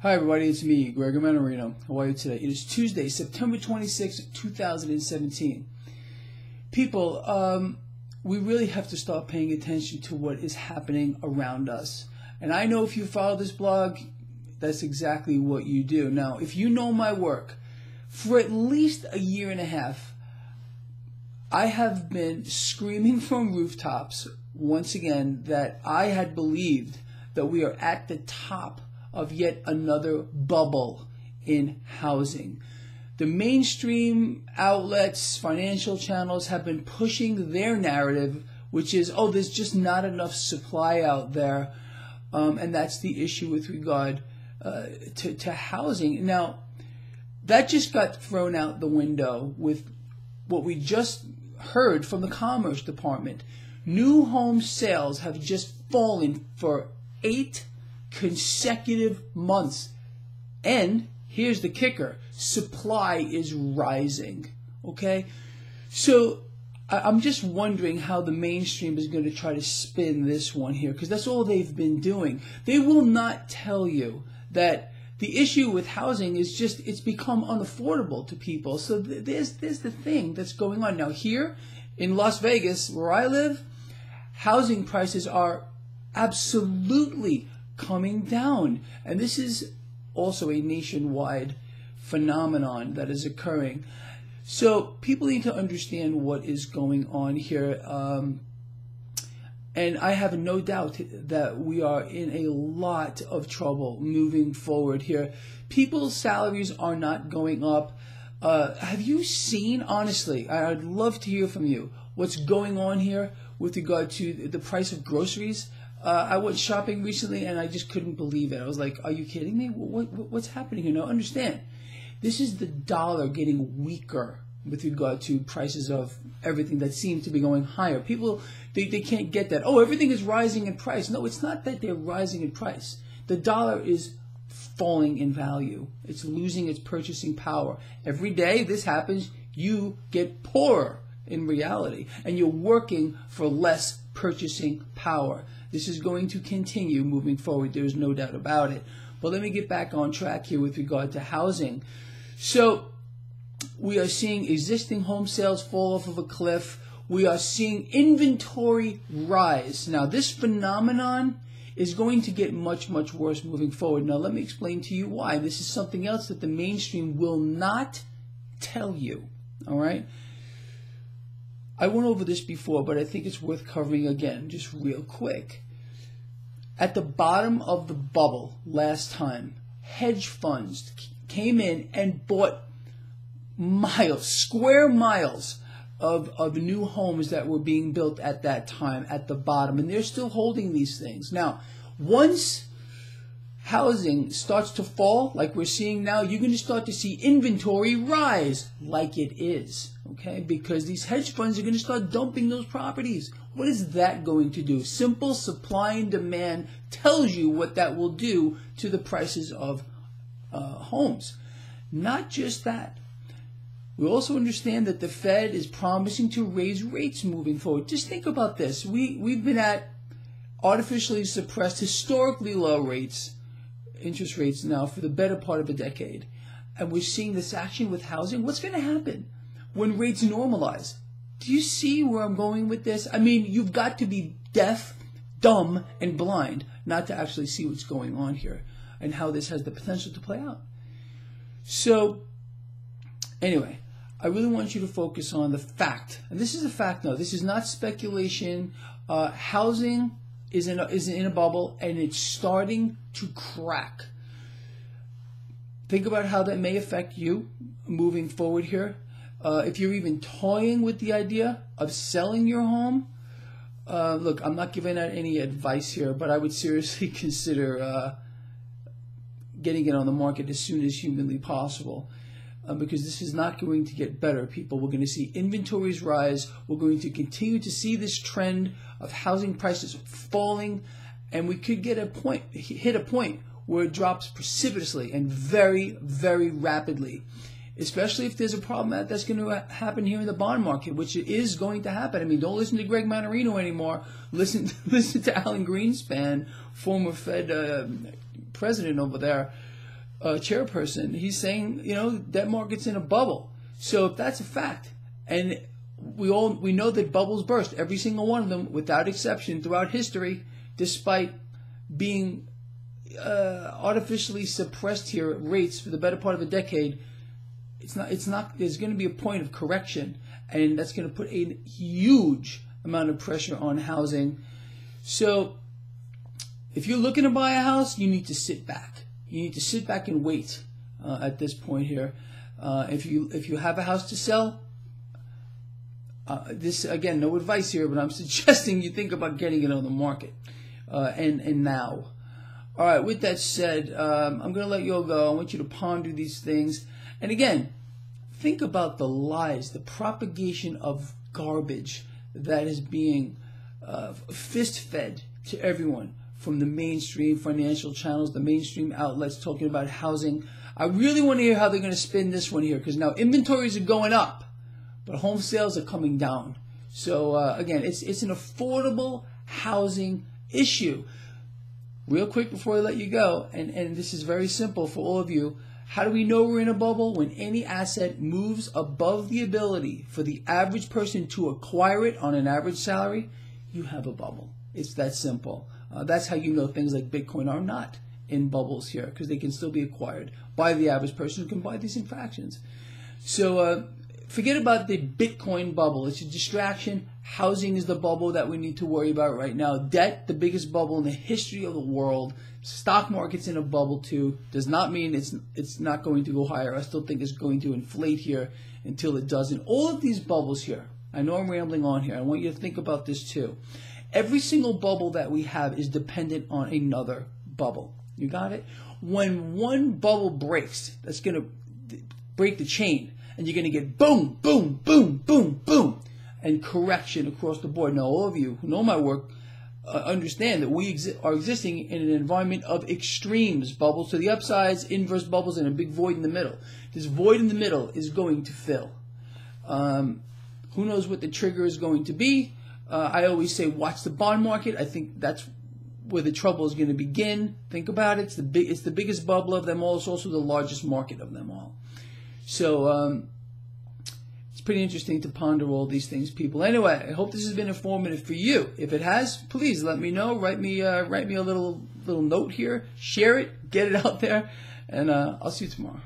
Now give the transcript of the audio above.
Hi everybody, it's me, Gregory Mannarino. How are you today? It is Tuesday, September 26, 2017. People, we really have to start paying attention to what is happening around us. And I know if you follow this blog, that's exactly what you do. Now, if you know my work, for at least a year and a half, I have been screaming from rooftops, once again, that I had believed that we are at the top of yet another bubble in housing. The mainstream outlets, financial channels have been pushing their narrative, which is, oh, there's just not enough supply out there. And that's the issue with regard to housing. Now, that just got thrown out the window with what we just heard from the Commerce Department. New home sales have just fallen for 8 consecutive months. And here's the kicker: supply is rising. Okay? So I'm just wondering how the mainstream is going to try to spin this one here, because that's all they've been doing. They will not tell you that the issue with housing is just it's become unaffordable to people. So there's the thing that's going on. Now here in Las Vegas, where I live, housing prices are absolutely coming down. And this is also a nationwide phenomenon that is occurring. So people need to understand what is going on here. And I have no doubt that we are in a lot of trouble moving forward here. People's salaries are not going up. Have you seen, honestly, I'd love to hear from you, what's going on here with regard to the price of groceries? I went shopping recently and I just couldn't believe it. I was like, are you kidding me? What's happening here? Now, understand, this is the dollar getting weaker with regard to prices of everything that seems to be going higher. People, they can't get that. Oh, everything is rising in price. No, it's not that they're rising in price. The dollar is falling in value. It's losing its purchasing power. Every day this happens, you get poorer in reality, and you're working for less purchasing power. This is going to continue moving forward. There's no doubt about it. But let me get back on track here with regard to housing. So we are seeing existing home sales fall off of a cliff. We are seeing inventory rise. Now, this phenomenon is going to get much, much worse moving forward. Now, let me explain to you why. This is something else that the mainstream will not tell you. All right? I went over this before, but I think it's worth covering again, just real quick. At the bottom of the bubble last time, hedge funds came in and bought square miles of new homes that were being built at that time at the bottom. And they're still holding these things. Now, once housing starts to fall, like we're seeing now, you're going to start to see inventory rise like it is, okay? Because these hedge funds are going to start dumping those properties. What is that going to do? Simple supply and demand tells you what that will do to the prices of homes. Not just that. We also understand that the Fed is promising to raise rates moving forward. Just think about this. We've been at artificially suppressed, historically low rates, interest rates now for the better part of a decade. And we're seeing this action with housing. What's going to happen when rates normalize? Do you see where I'm going with this? I mean, you've got to be deaf, dumb, and blind not to actually see what's going on here and how this has the potential to play out. So, anyway, I really want you to focus on the fact. And this is a fact now. This is not speculation. Housing is in a bubble, and it's starting to crack. Think about how that may affect you moving forward here. If you're even toying with the idea of selling your home, look, I'm not giving out any advice here, but I would seriously consider getting it on the market as soon as humanly possible. Because this is not going to get better, people. We're going to see inventories rise. We're going to continue to see this trend of housing prices falling, and we could hit a point where it drops precipitously and very, very rapidly. Especially if there's a problem that's going to happen here in the bond market, which is going to happen. I mean, don't listen to Greg Mannarino anymore. Listen to Alan Greenspan, former Fed president over there. chairperson, he's saying, debt market's in a bubble. So if that's a fact, and we know that bubbles burst, every single one of them, without exception, throughout history, despite being artificially suppressed here at rates for the better part of a decade. It's not. There's going to be a point of correction, and that's going to put a huge amount of pressure on housing. So if you're looking to buy a house, you need to sit back. You need to sit back and wait at this point here. If you have a house to sell, this again, no advice here, but I'm suggesting you think about getting it on the market, and now. All right. With that said, I'm going to let you all go. I want you to ponder these things, and again, think about the lies, the propagation of garbage that is being fist-fed to everyone from the mainstream financial channels, the mainstream outlets talking about housing. I really want to hear how they're going to spin this one here, because now inventories are going up, but home sales are coming down. So again, it's an affordable housing issue. Real quick before I let you go, and this is very simple for all of you. How do we know we're in a bubble? When any asset moves above the ability for the average person to acquire it on an average salary, you have a bubble. It's that simple. That's how you know things like Bitcoin are not in bubbles here, because they can still be acquired by the average person who can buy these in fractions. So forget about the Bitcoin bubble. It's a distraction. Housing is the bubble that we need to worry about right now. Debt, the biggest bubble in the history of the world. Stock market's in a bubble too. Does not mean it's not going to go higher. I still think it's going to inflate here until it doesn't. All of these bubbles here, I know I'm rambling on here. I want you to think about this too. Every single bubble that we have is dependent on another bubble. You got it? When one bubble breaks, that's going to break the chain, and you're going to get boom, boom, boom, boom, boom, and correction across the board. Now, all of you who know my work understand that we are existing in an environment of extremes, bubbles to the upsides, inverse bubbles, and a big void in the middle. This void in the middle is going to fill. Who knows what the trigger is going to be? I always say watch the bond market. I think that's where the trouble is going to begin. Think about it. It's the biggest bubble of them all. It's also the largest market of them all. So it's pretty interesting to ponder all these things, people. Anyway, I hope this has been informative for you. If it has, please let me know. Write me a little note here. Share it. Get it out there. And I'll see you tomorrow.